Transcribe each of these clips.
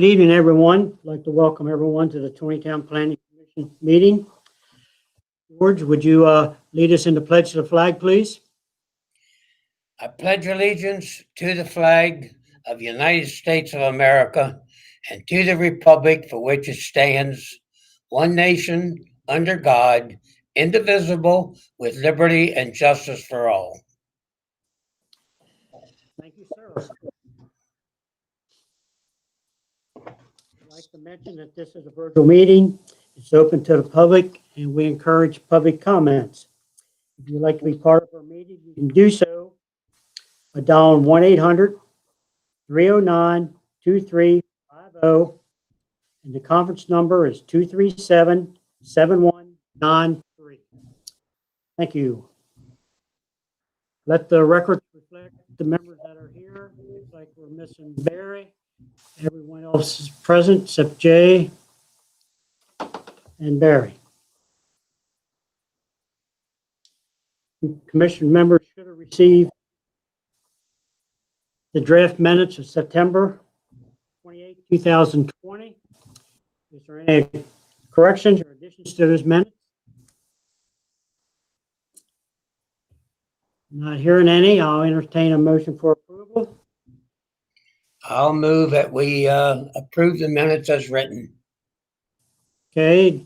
Good evening, everyone. I'd like to welcome everyone to the Taneytown Planning Commission meeting. George, would you lead us in the pledge to the flag, please? I pledge allegiance to the flag of the United States of America and to the republic for which it stands, one nation, under God, indivisible, with liberty and justice for all. Thank you, sir. I'd like to mention that this is a virtual meeting. It's open to the public, and we encourage public comments. If you'd like to be part of our meeting, you can do so by dialing 1-800-309-2350, and the conference number is 237-7193. Thank you. Let the record reflect the members that are here. Looks like we're missing Barry. Everyone else is present except Jay and Barry. Commission members should have received the draft minutes of September 28, 2020. Is there any corrections or additions to those minutes? Not hearing any, I'll entertain a motion for approval. I'll move that we approve the minutes as written. Okay,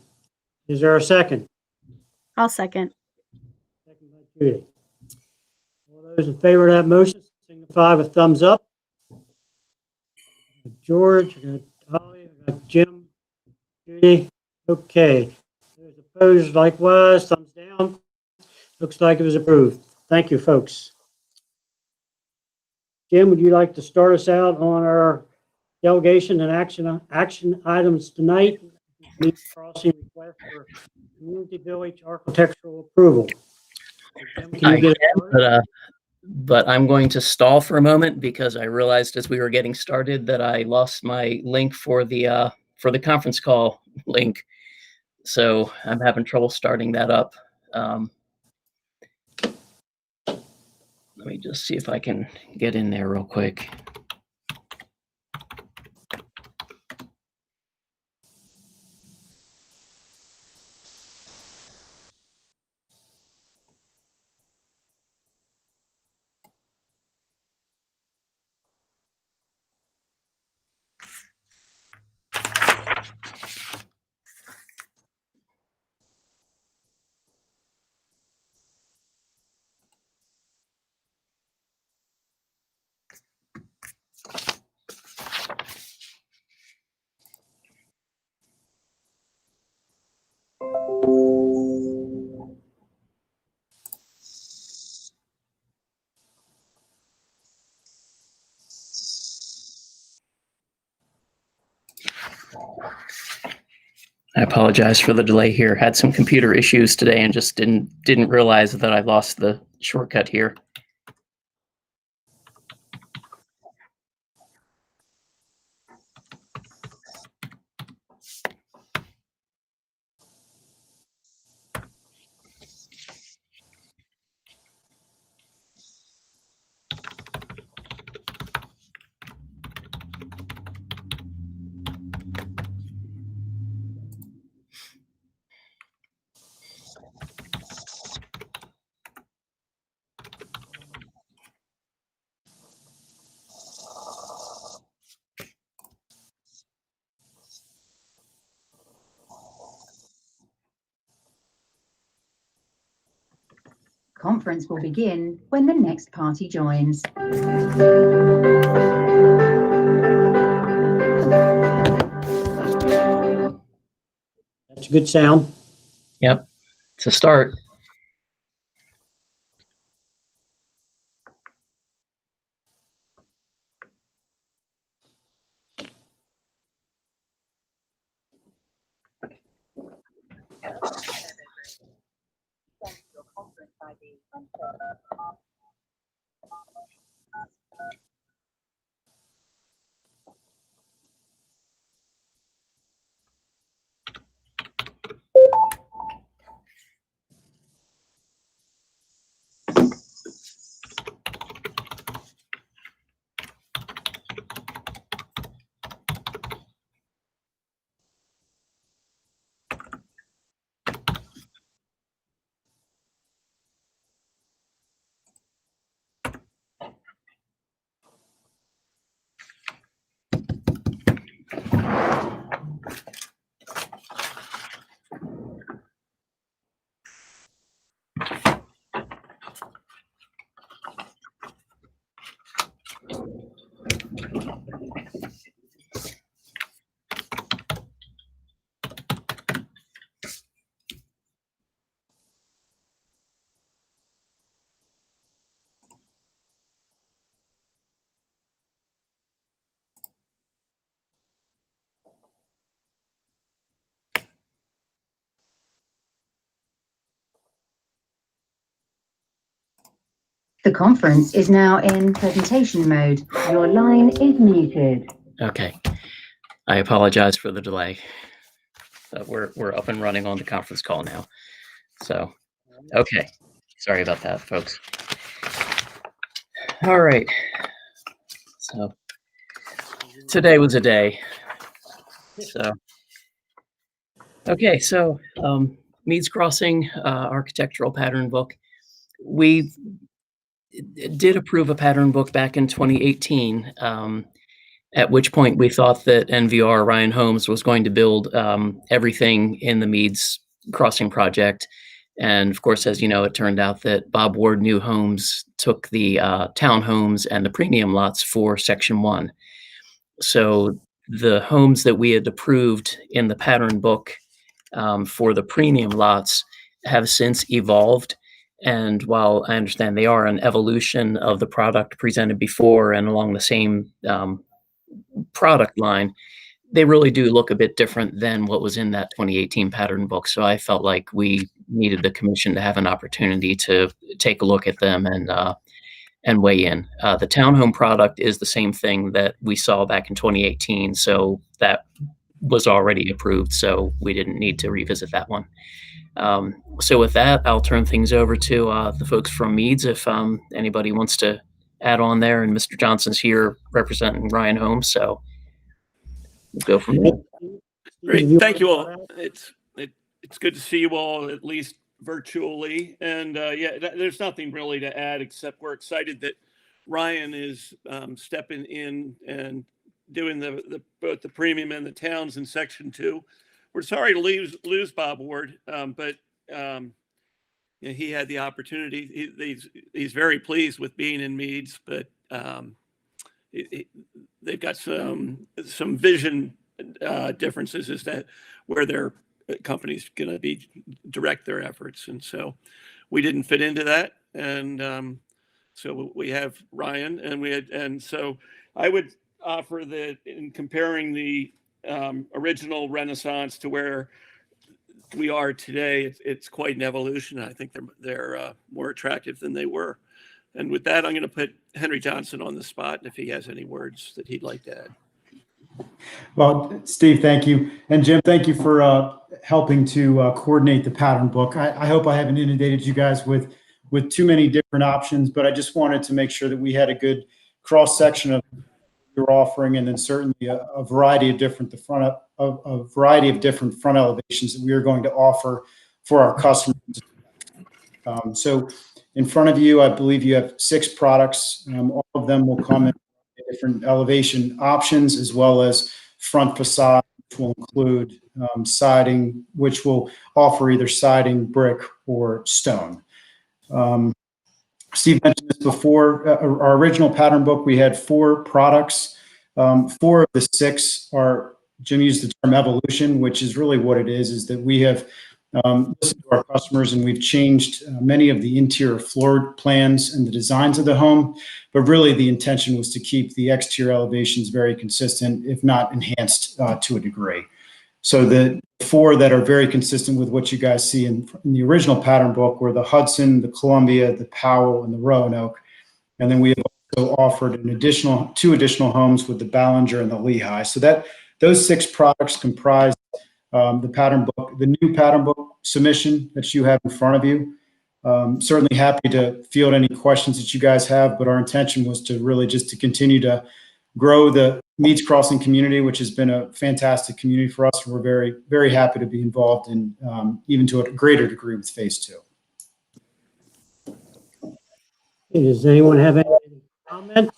is there a second? I'll second. Second by Judy. All those in favor of that motion signify with thumbs up. George, I got Holly, I got Jim, Judy. Okay. Those opposed likewise, thumbs down. Looks like it was approved. Thank you, folks. Jim, would you like to start us out on our delegation and action items tonight? Meads Crossing request for Community Village architectural approval. Jim, can you get it started? But I'm going to stall for a moment because I realized as we were getting started that I lost my link for the conference call link. So I'm having trouble starting that up. Let me just see if I can get in there real quick. I apologize for the delay here. Had some computer issues today and just didn't realize that I lost the shortcut here. Conference will begin when the next party joins. That's a good sound. Yep, it's a start. The conference is now in presentation mode. Your line is muted. Okay. I apologize for the delay. But we're up and running on the conference call now. So, okay. Sorry about that, folks. All right. So today was a day. So, okay. So, Meads Crossing architectural pattern book. We did approve a pattern book back in 2018, at which point we thought that NVR Ryan Homes was going to build everything in the Meads Crossing project. And of course, as you know, it turned out that Bob Ward New Homes took the townhomes and the premium lots for Section 1. So the homes that we had approved in the pattern book for the premium lots have since evolved. And while I understand they are an evolution of the product presented before and along the same product line, they really do look a bit different than what was in that 2018 pattern book. So I felt like we needed the commission to have an opportunity to take a look at them and weigh in. The townhome product is the same thing that we saw back in 2018. So that was already approved. So we didn't need to revisit that one. So with that, I'll turn things over to the folks from Meads if anybody wants to add on there. And Mr. Johnson's here representing Ryan Homes. So we'll go from there. Great. Thank you all. It's good to see you all, at least virtually. And there's nothing really to add, except we're excited that Ryan is stepping in and doing both the premium and the towns in Section 2. We're sorry to lose Bob Ward, but he had the opportunity. He's very pleased with being in Meads, but they've got some vision differences as to where their company's going to be direct their efforts, and so we didn't fit into that, and so we have Ryan, and so I would offer that in comparing the original Renaissance to where we are today, it's quite an evolution. I think they're more attractive than they were. And with that, I'm going to put Henry Johnson on the spot, and if he has any words that he'd like to add. Well, Steve, thank you. And Jim, thank you for helping to coordinate the pattern book. I hope I haven't inundated you guys with too many different options, but I just wanted to make sure that we had a good cross section of you're offering, and then certainly a variety of different front elevations that we are going to offer for our customers. So in front of you, I believe you have 6 products. All of them will come in different elevation options, as well as front facade, which will include siding, which will offer either siding, brick, or stone. Steve mentioned this before. Our original pattern book, we had 4 products. 4 of the 6 are, Jim used the term evolution, which is really what it is that we have listened to our customers, and we've changed many of the interior floor plans and the designs of the home. But really the intention was to keep the exterior elevations very consistent, if not enhanced to a degree. So the 4 that are very consistent with what you guys see in the original pattern book were the Hudson, the Columbia, the Powell, and the Roanoke. And then we have also offered 2 additional homes with the Ballinger and the Lehigh. So those 6 products comprise the pattern book, the new pattern book submission that you have in front of you. Certainly happy to field any questions that you guys have, but our intention was to really just to continue to grow the Meads Crossing community, which has been a fantastic community for us. We're very, very happy to be involved in, even to a greater degree, with phase 2. Does anyone have any comments?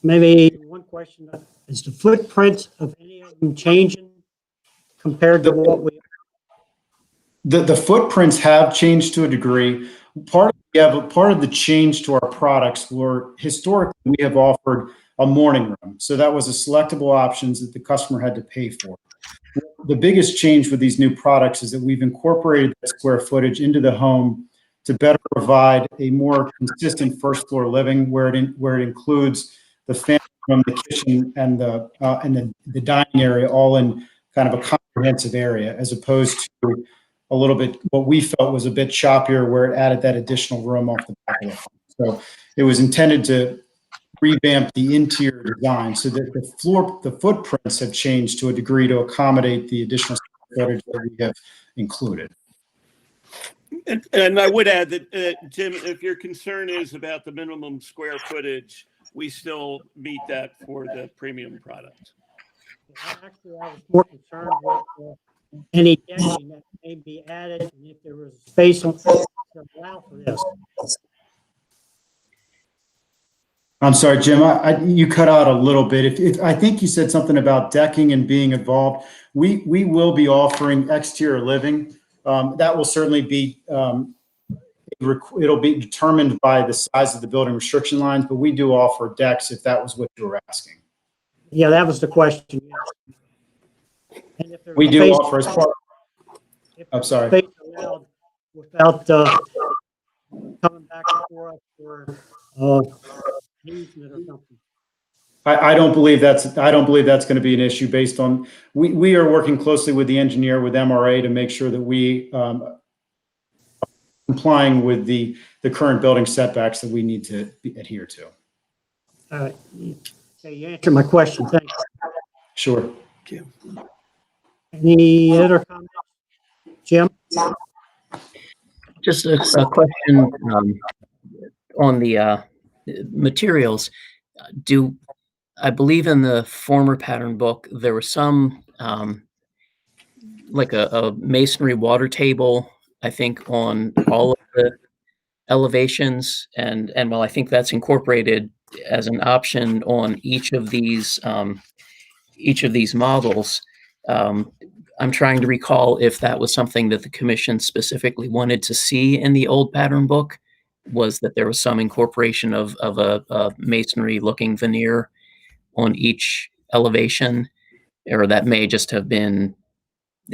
Maybe one question: is the footprint of any of them changing compared to what we? The footprints have changed to a degree. Part of the change to our products were historically we have offered a morning room. So that was a selectable options that the customer had to pay for. The biggest change with these new products is that we've incorporated that square footage into the home to better provide a more consistent first floor living, where it includes the family room, the kitchen, and the dining area all in kind of a comprehensive area, as opposed to a little bit, what we felt was a bit choppier, where it added that additional room off the back of the front. So it was intended to revamp the interior design so that the footprints have changed to a degree to accommodate the additional square footage that we have included. And I would add that, Jim, if your concern is about the minimum square footage, we still meet that for the premium product. Actually, I was more concerned with any decking that may be added, and if there was space on to allow for this. I'm sorry, Jim, you cut out a little bit. If I think you said something about decking and being involved. We will be offering exterior living. That will certainly be, it'll be determined by the size of the building restriction lines, but we do offer decks if that was what you were asking. Yeah, that was the question. Yes. And if there's We do space- offer as part, if I'm there's sorry. space allowed without coming back and forth for easement or something. I don't believe that's going to be an issue based on, we are working closely with the engineer, with MRA, to make sure that we complying with the current building setbacks that we need to adhere to. All right. Okay, you answered my question. Thank you. Sure. Any other comments? Jim? Just a question on the materials. I believe in the former pattern book, there was some like a masonry water table, I think, on all of the elevations, and while I think that's incorporated as an option on each of these models, I'm trying to recall if that was something that the commission specifically wanted to see in the old pattern book, was that there was some incorporation of a masonry looking veneer on each elevation, or that may just have been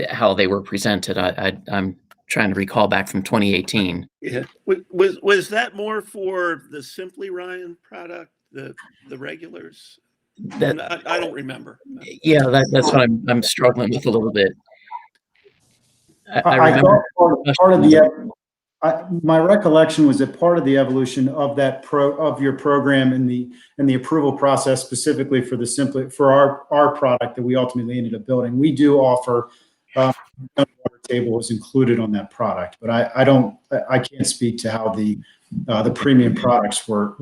how they were presented. I'm trying to recall back from 2018. Yeah. Was that more for the Simply Ryan product, the regulars? I don't remember. Yeah, that's what I'm struggling with a little bit. I I remember thought part of my recollection was that part of the evolution of your program and the approval process, specifically for our product that we ultimately ended up building, we do offer water table was included on that product, but I can't speak to how the premium products were.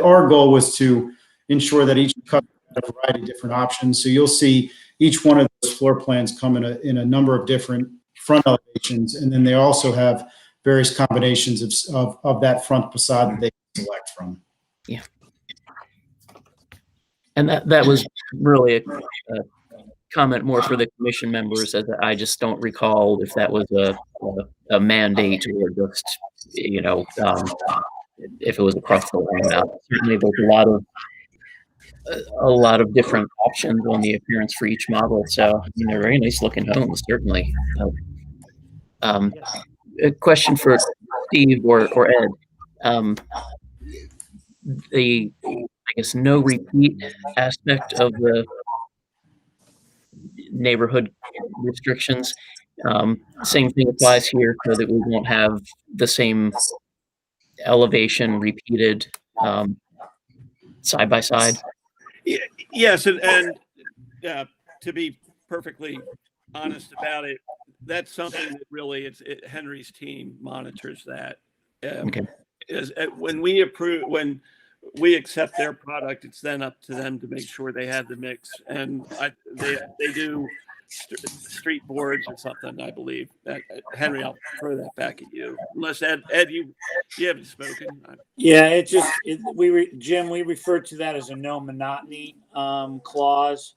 Our goal was to ensure that each customer had a variety of different options. So you'll see each one of those floor plans come in a number of different front elevations, and then they also have various combinations of that front facade that they can select from. Yeah. And that was really a comment more for the commission members, as I just don't recall if that was a mandate or just, if it was across the line. Certainly there's a lot of different options on the appearance for each model. So, they're very nice looking homes, certainly. A question for Steve or Ed. The, I guess, no repeat aspect of the neighborhood restrictions. Same thing applies here, so that we won't have the same elevation repeated side by side. Yes, and to be perfectly honest about it, that's something that really Henry's team monitors that. Okay. When we accept their product, it's then up to them to make sure they have the mix, and they do street boards or something, I believe. Henry, I'll throw that back at you. Unless Ed, you haven't spoken. Yeah, Jim, we refer to that as a no monotony clause,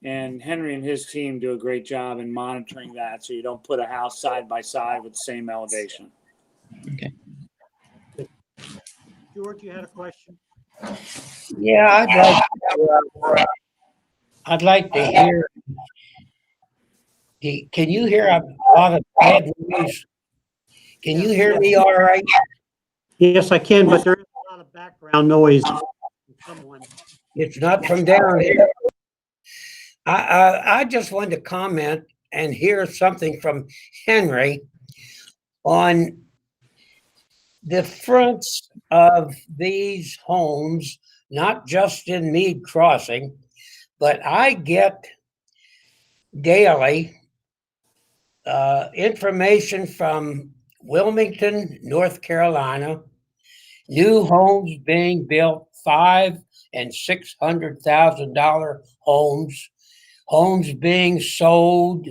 and Henry and his team do a great job in monitoring that, so you don't put a house side by side with the same elevation. Okay. George, you had a question? Yeah, I'd like to hear. Can you hear a lot of bad noise? Can you hear me all right? Yes, I can, but there is a lot of background noise from someone. It's not from down here. I just wanted to comment and hear something from Henry. on the fronts of these homes, not just in Mead Crossing, but I get daily information from Wilmington, North Carolina, new homes being built, $500,000 and $600,000 homes being sold,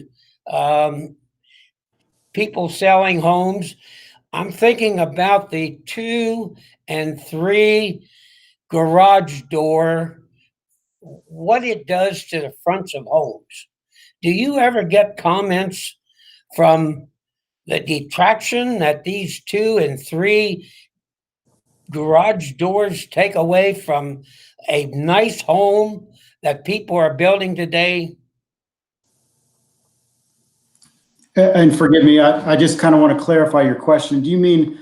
people selling homes. I'm thinking about the 2 and 3 garage door, what it does to the fronts of homes. Do you ever get comments from the detraction that these 2 and 3 garage doors take away from a nice home that people are building today? And forgive me, I just kind of want to clarify your question. Do you mean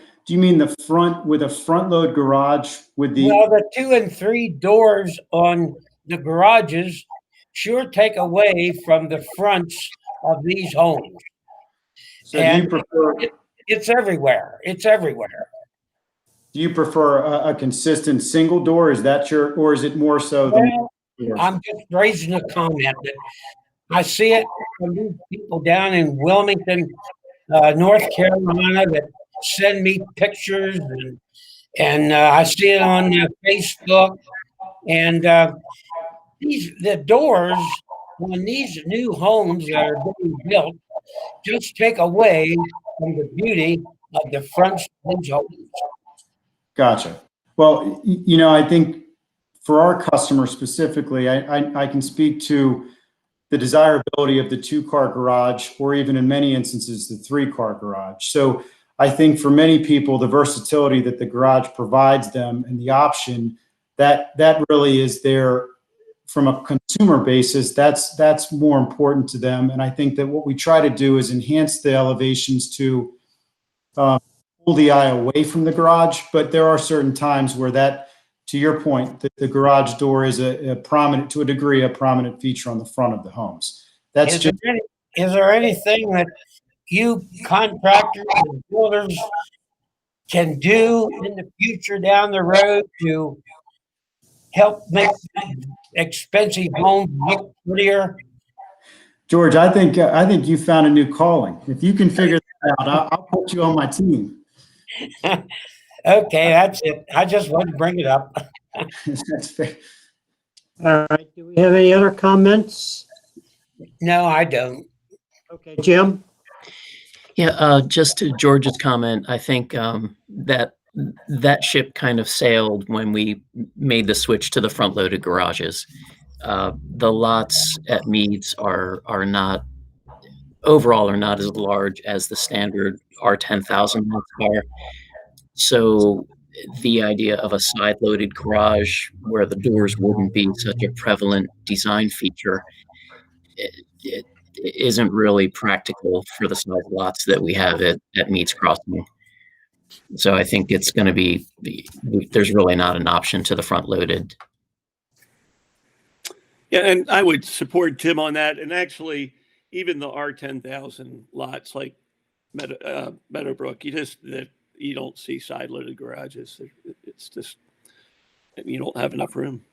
the front with a front load garage with the? Well, the 2 and 3 doors on the garages sure take away from the fronts of these homes. So do you prefer? It's everywhere. It's everywhere. Do you prefer a consistent single door? Is that your, or is it more so the? Well, I'm just raising a comment that I see it from these people down in Wilmington, North Carolina, that send me pictures, and I see it on Facebook. And the doors on these new homes that are being built just take away from the beauty of the fronts of these homes. Gotcha. Well, I think for our customers specifically, I can speak to the desirability of the 2-car garage, or even in many instances, the 3-car garage. So I think for many people, the versatility that the garage provides them and the option that really is there from a consumer basis, that's more important to them. And I think that what we try to do is enhance the elevations to pull the eye away from the garage. But there are certain times where that, to your point, that the garage door is a prominent, to a degree, a prominent feature on the front of the homes. That's Is just. there anything that you contractors and builders can do in the future down the road to help make expensive homes look prettier? George, I think you found a new calling. If you can figure that out, I'll put you on my team. Okay, that's it. I just wanted to bring it up. That's fair. All right, do we have any other comments? No, I don't. Okay, Jim? Yeah, just to George's comment, I think that ship kind of sailed when we made the switch to the front-loaded garages. The lots at Meads are not overall are not as large as the standard R10,000 lots are. So the idea of a side-loaded garage where the doors wouldn't be such a prevalent design feature, it isn't really practical for the size lots that we have at Meads Crossing. So I think it's going to be, there's really not an option to the front-loaded. Yeah, and I would support Tim on that. And actually, even the R10,000 lots like Meadowbrook, you don't see side-loaded garages. It's just, you don't have enough room.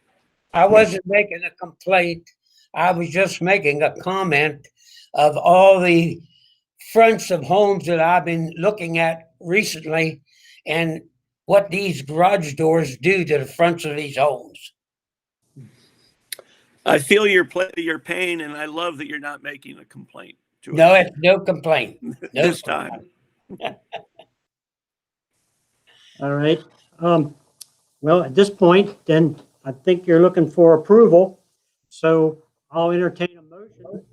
I wasn't making a complaint. I was just making a comment of all the fronts of homes that I've been looking at recently and what these garage doors do to the fronts of these homes. I feel your pain, and I love that you're not making a complaint. No, it's no complaint. No this complaint. time. All right. Well, at this point, then I think you're looking for approval. So I'll entertain a motion.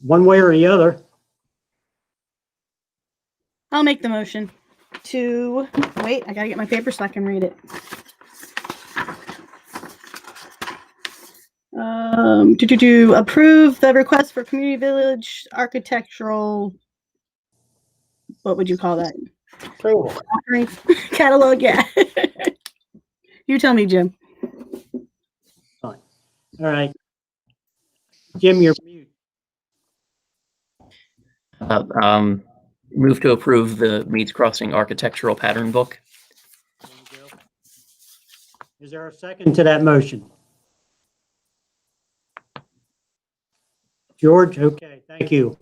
One way or the other. I'll make the motion to wait. I gotta get my paper so I can read it. To approve the request for community village architectural. What would you call that? Approval. Catalog, yeah. You tell me, Jim. Fine. All right. Jim, you're mute. Move to approve the Meads Crossing architectural pattern book. There you go. Is there a second to that motion? George, okay, thank you.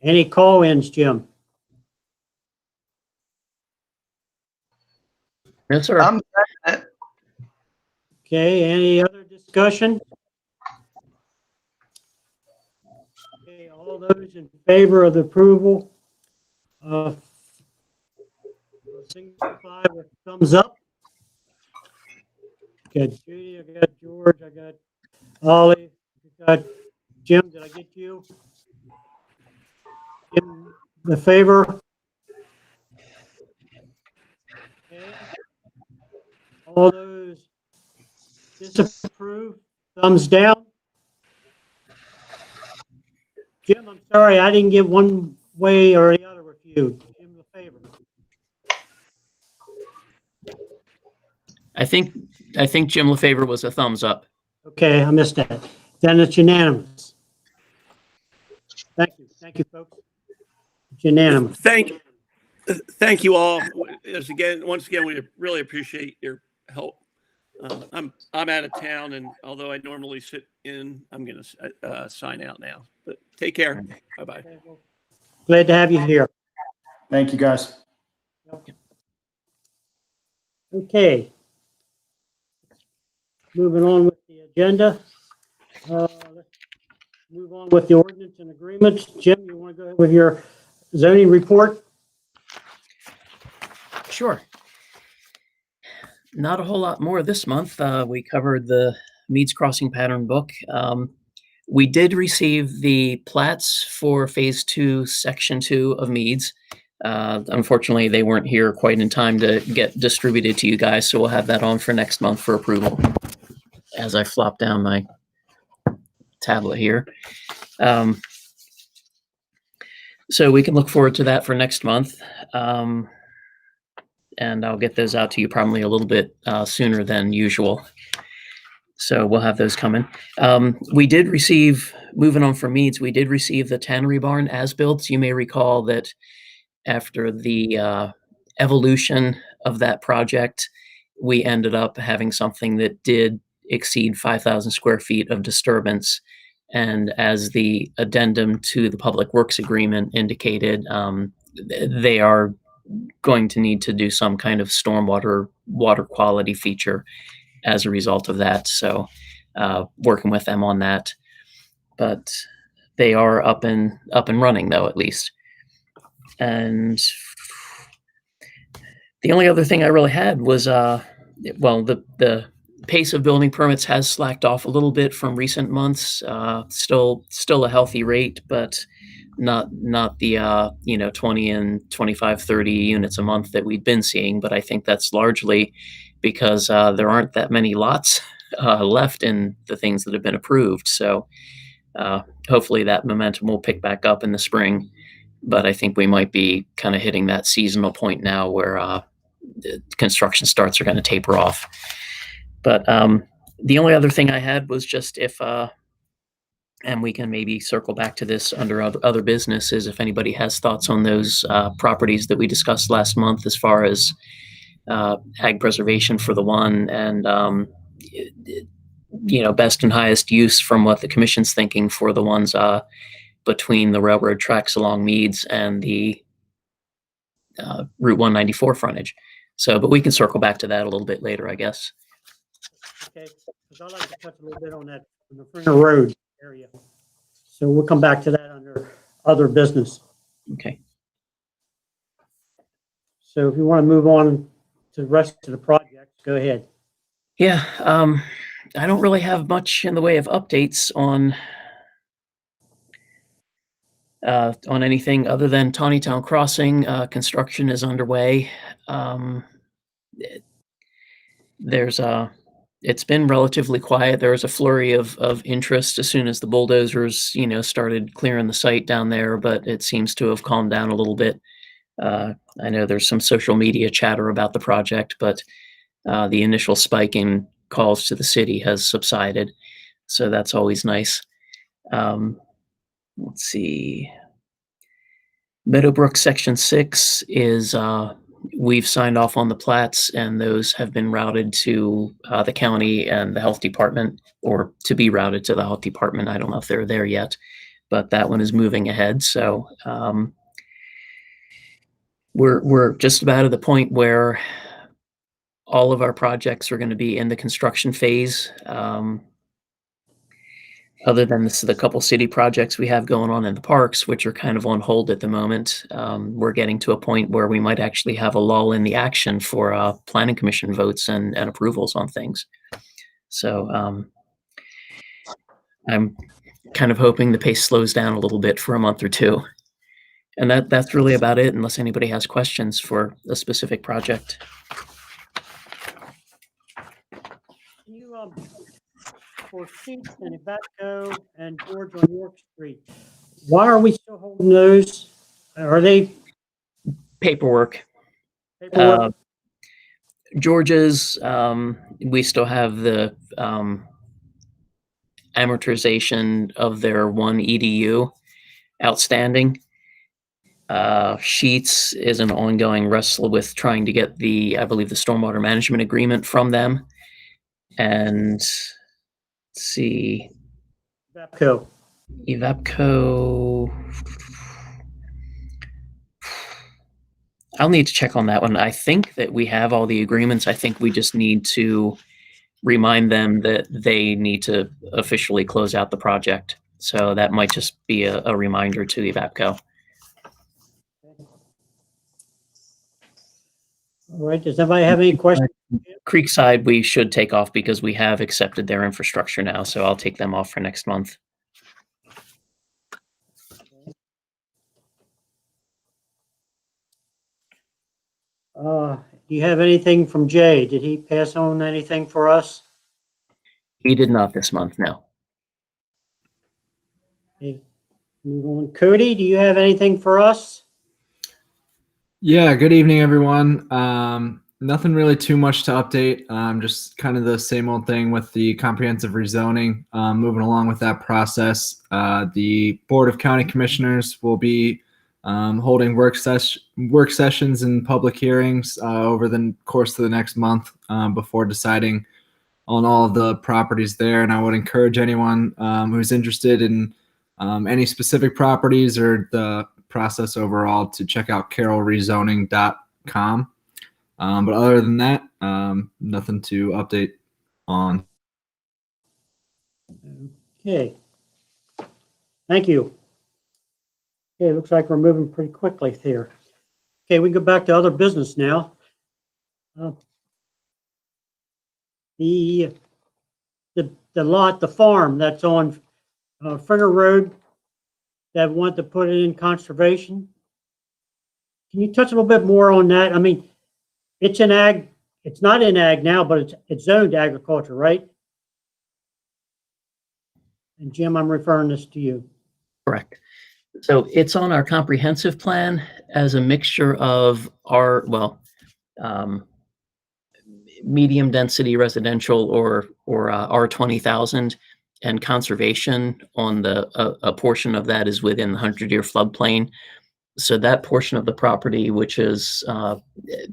Any call-ins, Jim? Yes, sir. Okay, any other discussion? Okay, all those in favor of the approval, signify with thumbs up. Got Judy, I got George, I got Ollie, I got Jim, did I get you? Jim, the favor? Okay. All those disapprove, thumbs down. Jim, I'm sorry, I didn't get one way or the other with you. Jim, the favor. I think Jim LaFavor was a thumbs up. Okay, I missed that. Then it's unanimous. Thank you, folks. It's unanimous. Thank you all. Once again, we really appreciate your help. I'm out of town, and although I normally sit in, I'm going to sign out now. But take care. Bye-bye. Okay, well, glad to have you here. Thank you, guys. Okay. Moving on with the agenda. Let's move on with the ordinance and agreements. Jim, you want to go ahead with your zoning report? Sure. Not a whole lot more this month. We covered the Meads Crossing pattern book. We did receive the plats for Phase 2, Section 2 of Meads. Unfortunately, they weren't here quite in time to get distributed to you guys, so we'll have that on for next month for approval. As I flop down my tablet here. So we can look forward to that for next month. And I'll get those out to you probably a little bit sooner than usual. So we'll have those coming. We did receive, moving on from Meads, we did receive the tannery barn as-built. You may recall that after the evolution of that project, we ended up having something that did exceed 5,000 square feet of disturbance. And as the addendum to the Public Works Agreement indicated, they are going to need to do some kind of stormwater water quality feature as a result of that. So working with them on that. But they are up and running though, at least. And the only other thing I really had was, well, the pace of building permits has slacked off a little bit from recent months. Still a healthy rate, but not the 20 and 25, 30 units a month that we've been seeing. But I think that's largely because there aren't that many lots left in the things that have been approved. So hopefully that momentum will pick back up in the spring. But I think we might be kind of hitting that seasonal point now where the construction starts are going to taper off. But the only other thing I had was just if, and we can maybe circle back to this under other businesses, if anybody has thoughts on those properties that we discussed last month as far as ag preservation for the one and, best and highest use from what the commission's thinking for the ones between the railroad tracks along Meads and the Route 194 frontage. So, but we can circle back to that a little bit later, I guess. Okay, because I'd like to touch a little bit on that, on the Fringer Road area. So we'll come back to that under other business. Okay. So if you want to move on to the rest of the project, go ahead. Yeah, I don't really have much in the way of updates on anything other than Taneytown Crossing. Construction is underway. It's been relatively quiet. There was a flurry of interest as soon as the bulldozers, started clearing the site down there, but it seems to have calmed down a little bit. I know there's some social media chatter about the project, but the initial spike in calls to the city has subsided. So that's always nice. Let's see. Meadowbrook Section 6 is, we've signed off on the plats, and those have been routed to the county and the health department, or to be routed to the health department. I don't know if they're there yet, but that one is moving ahead. So we're just about at the point where all of our projects are going to be in the construction phase. Other than the couple city projects we have going on in the parks, which are kind of on hold at the moment, we're getting to a point where we might actually have a lull in the action for planning commission votes and approvals on things. So I'm kind of hoping the pace slows down a little bit for a month or two. And that's really about it, unless anybody has questions for a specific project. Can you, for Sheets and Ibatco and George on York Street, why are we still holding those? Are they Paperwork. paperwork? George's, we still have the amortization of their one EDU outstanding. Sheets is an ongoing wrestle with trying to get I believe, the stormwater management agreement from them. And let's see, Ibatco. Evapco. I'll need to check on that one. I think that we have all the agreements. I think we just need to remind them that they need to officially close out the project. So that might just be a reminder to Evapco. All right, does anybody have any questions? Creekside, we should take off because we have accepted their infrastructure now. So I'll take them off for next month. Do you have anything from Jay? Did he pass on anything for us? He did not this month, no. Okay, move on. Cody, do you have anything for us? Yeah, good evening, everyone. Nothing really too much to update. Just kind of the same old thing with the comprehensive rezoning. Moving along with that process. The Board of County Commissioners will be holding work sessions and public hearings over the course of the next month before deciding on all of the properties there. And I would encourage anyone who's interested in any specific properties or the process overall to check out carrollrezoning.com. But other than that, nothing to update on. Okay. Thank you. Okay, looks like we're moving pretty quickly here. Okay, we can go back to other business now. The lot, the farm that's on Fringer Road that want to put it in conservation. Can you touch a little bit more on that? I mean, it's in ag, it's not in ag now, but it's zoned agriculture, right? And Jim, I'm referring this to you. Correct. So it's on our comprehensive plan as a mixture of medium density residential or R20,000, and conservation on a portion of that is within the 100-year floodplain. So that portion of the property, which is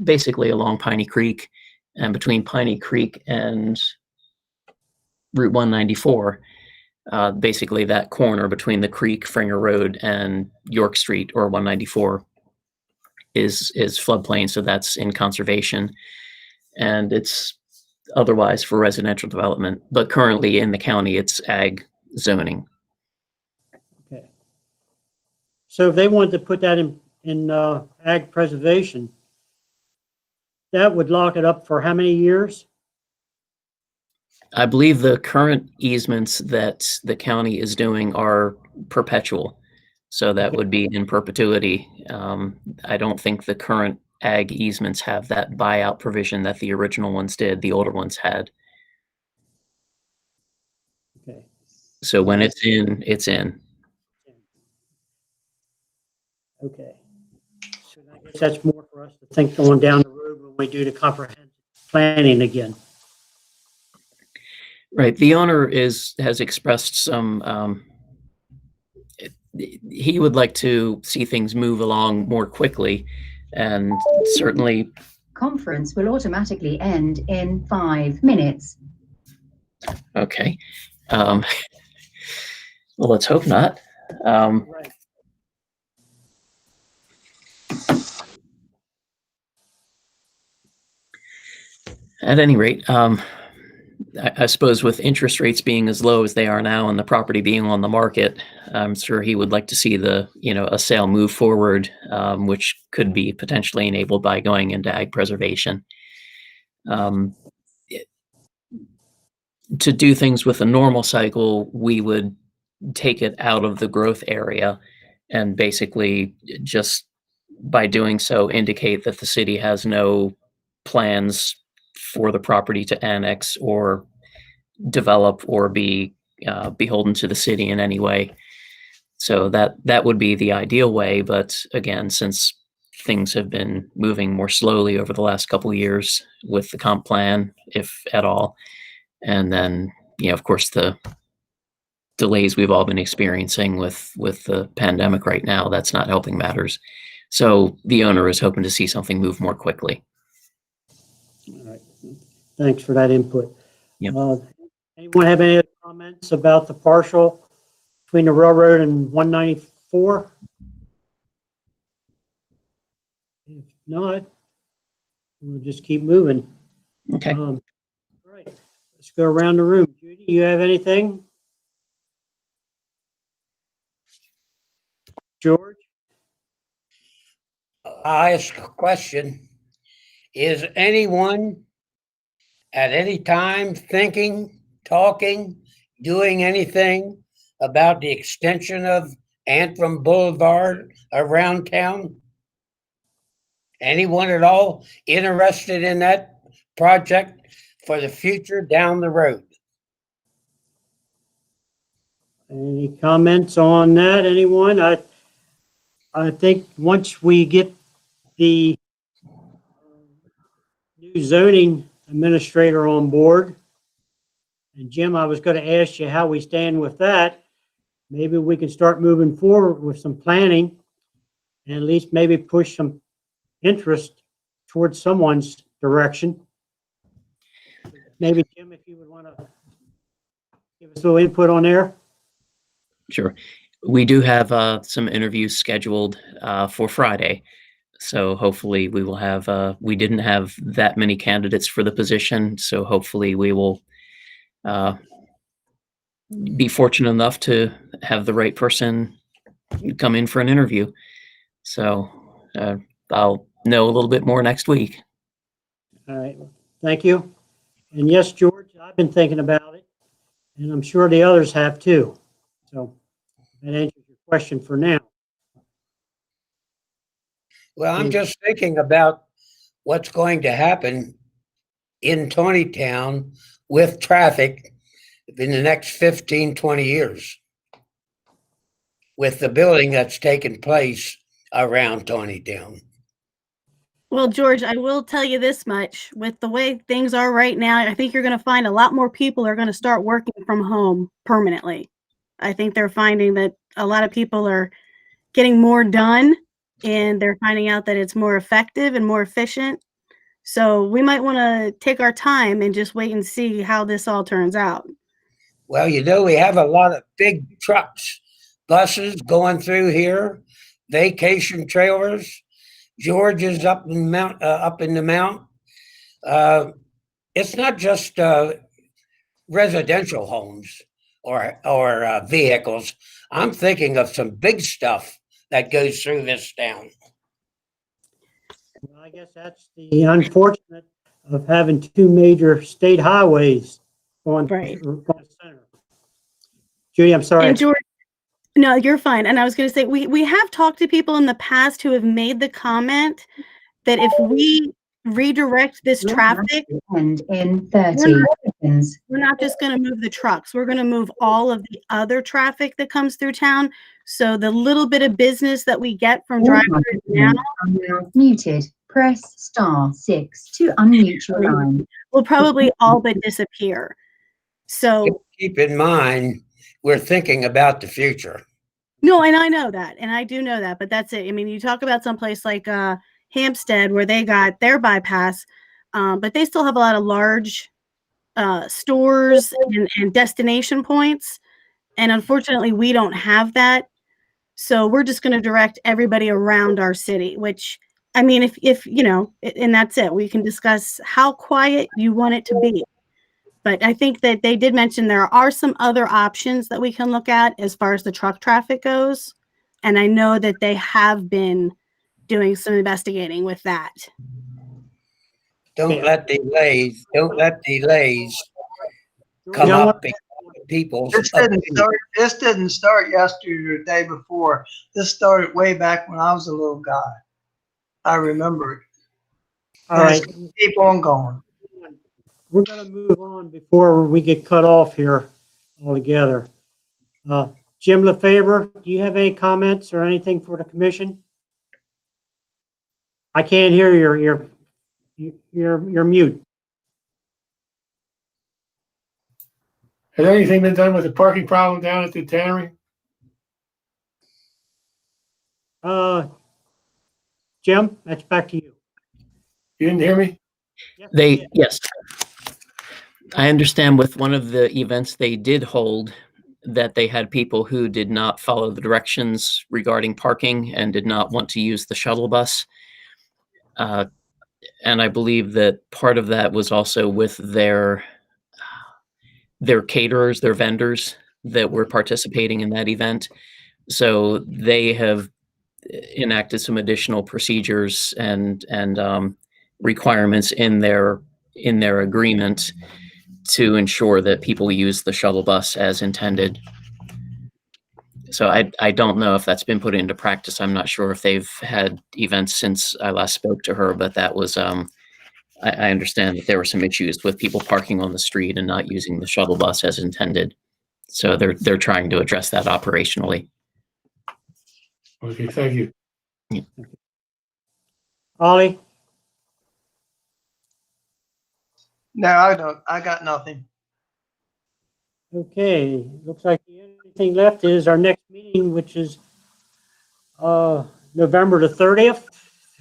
basically along Piney Creek and between Piney Creek and Route 194, basically that corner between the creek, Fringer Road, and York Street or 194 is floodplain. So that's in conservation, and it's otherwise for residential development. But currently in the county, it's ag zoning. Okay. So if they wanted to put that in ag preservation, that would lock it up for how many years? I believe the current easements that the county is doing are perpetual. So that would be in perpetuity. I don't think the current ag easements have that buyout provision that the original ones did, the older ones had. Okay. So when it's in, it's in. Okay. So I guess that's more for us to think going down the road when we do the comprehensive planning again. Right. The owner has expressed some he would like to see things move along more quickly, and certainly. Conference will automatically end in 5 minutes. Okay. Well, let's hope not. Right. At any rate, I suppose with interest rates being as low as they are now and the property being on the market, I'm sure he would like to see a sale move forward, which could be potentially enabled by going into ag preservation. To do things with a normal cycle, we would take it out of the growth area and basically just by doing so indicate that the city has no plans for the property to annex or develop or be beholden to the city in any way. So that would be the ideal way. But again, since things have been moving more slowly over the last couple of years with the comp plan, if at all, and then, of course, the delays we've all been experiencing with the pandemic right now, that's not helping matters. So the owner is hoping to see something move more quickly. All right. Thanks for that input. Yep. Anyone have any other comments about the partial between the railroad and 194? If not, we'll just keep moving. Okay. All right. Let's go around the room. Judy, you have anything? George? I ask a question. Is anyone at any time thinking, talking, doing anything about the extension of Antrim Boulevard around town? Anyone at all interested in that project for the future down the road? Any comments on that? Anyone? I think once we get the new zoning administrator on board, and Jim, I was going to ask you how we stand with that. Maybe we can start moving forward with some planning and at least maybe push some interest towards someone's direction. Maybe Jim, if you would want to give us a little input on there. Sure. We do have some interviews scheduled for Friday. So hopefully we will have, we didn't have that many candidates for the position. So hopefully we will be fortunate enough to have the right person come in for an interview. So I'll know a little bit more next week. All right. Thank you. And yes, George, I've been thinking about it, and I'm sure the others have too. So that answers your question for now. Well, I'm just thinking about what's going to happen in Taneytown with traffic in the next 15, 20 years with the building that's taken place around Taneytown. Well, George, I will tell you this much. With the way things are right now, I think you're going to find a lot more people are going to start working from home permanently. I think they're finding that a lot of people are getting more done, and they're finding out that it's more effective and more efficient. So we might want to take our time and just wait and see how this all turns out. Well, we have a lot of big trucks, buses going through here, vacation trailers. George is up in the mount. It's not just residential homes or vehicles. I'm thinking of some big stuff that goes through this town. Well, I guess that's the unfortunate of having two major state highways on Right. the center. Judy, I'm sorry. And George, no, you're fine. And I was going to say, we have talked to people in the past who have made the comment that if we redirect this traffic, And in 30 seconds. we're not just going to move the trucks. We're going to move all of the other traffic that comes through town. So the little bit of business that we get from drivers now Muted. Press *6 to unmute your line. will probably all but disappear. So Keep in mind, we're thinking about the future. No, and I know that, and I do know that, but that's it. I mean, you talk about someplace like Hampstead where they got their bypass, but they still have a lot of large stores and destination points. And unfortunately, we don't have that. So we're just going to direct everybody around our city, which, I mean, if you know, and that's it. We can discuss how quiet you want it to be. But I think that they did mention there are some other options that we can look at as far as the truck traffic goes. And I know that they have been doing some investigating with that. Don't let delays come George, I up want- because of people's This didn't opinions. start. This didn't start yesterday or the day before. This started way back when I was a little guy. I remember it. All And right, it's gonna keep on going. we're going to move on before we get cut off here altogether. Jim LaFavor, do you have any comments or anything for the commission? I can't hear you're mute. Has anything been done with the parking problem down at the tannery? Jim, that's back to you. You didn't hear me? Yes. I understand with one of the events they did hold that they had people who did not follow the directions regarding parking and did not want to use the shuttle bus. And I believe that part of that was also with their caterers, their vendors that were participating in that event. So they have enacted some additional procedures and requirements in their agreement to ensure that people use the shuttle bus as intended. So I don't know if that's been put into practice. I'm not sure if they've had events since I last spoke to her, but that was I understand that there were some issues with people parking on the street and not using the shuttle bus as intended. So they're trying to address that operationally. Okay, thank you. Ollie? No, I don't. I got nothing. Okay, looks like the only thing left is our next meeting, which is November the 30th.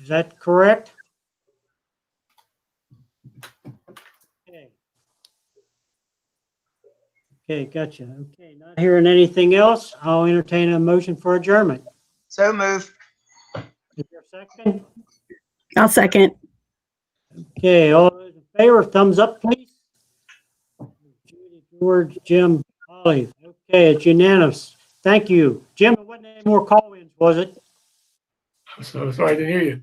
Is that correct? Okay. Okay, gotcha. Okay, not hearing anything else, I'll entertain a motion for adjournment. So move. Is there a second? I'll second. Okay, all those in favor, thumbs up, please. Judy, George, Jim, Ollie. Okay, it's unanimous. Thank you. Jim, there wasn't any more call-ins, was it? So sorry I didn't hear you.